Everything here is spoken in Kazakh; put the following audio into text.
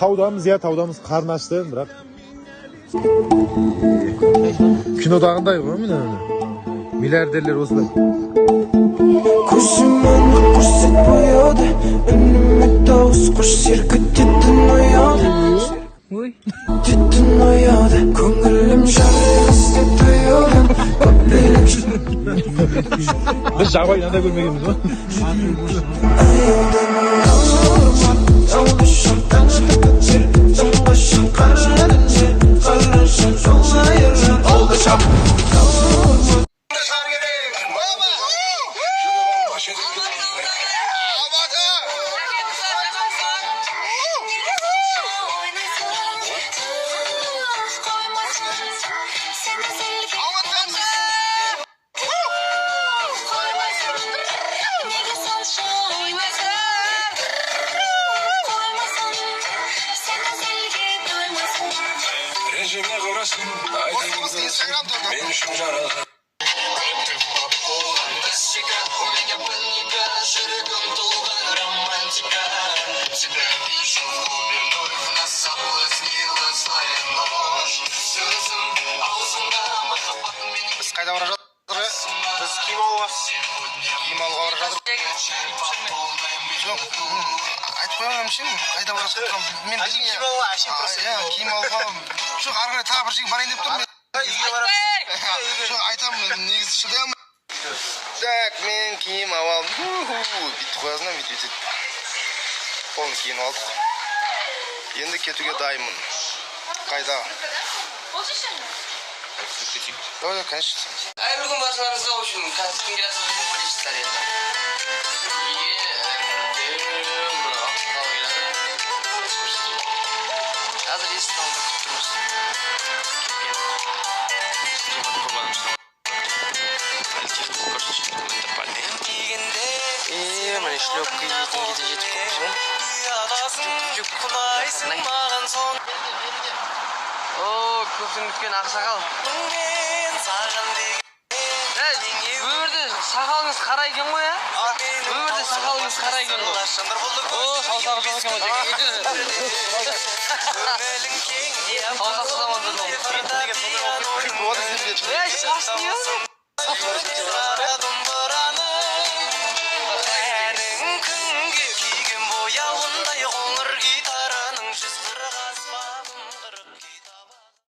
таудамыз, иә таудамыз, қарын ашты, бірақ кинодағындай ғой міне. Миллиардерлер осылай. Көзіммен көрсет бояды, үніме дауыс қош сергітетін ояды. Тетін ояды, көңілім жарылысты тояды. Біз жабайын анда көрмегенбіз ба? Rejime korasın, aydınlığı ben üçün жаралған. Біз қайда бара жатыр? Біз киім алуға бара жатыр. Жоқ, айтпай қоймайыншы, қайда бара жатқан? Мен киім алуға, әшейін просто. Киім алуға. Жоқ, ары қарай тағы бір жерге барайын деп тұрмын. Үйге барамыз. Жоқ, айтамын, негізі шыдай алмаймын. Так, мен киім алам. Бүйтіп қоясына бүйтіп. Қолын киініп алдық. Енді кетуге дайынмын. Қайда? Да, конечно. Қайырлы күн баршаларыңызға үшін кәсіптің келесі білесіздер енді. Қазір есік алдында күтіп тұрмыз. Міне шлепка киетін кезде жетіп қалыппыз. О, көптің күткен ақсақал. Өмірде сақалыңыз қара екен ғой, ә? Өмірде сақалыңыз қара екен ғой. О, саусағы жоқ екен ғой. Саусақсыз аман болдым. Ей, шаш не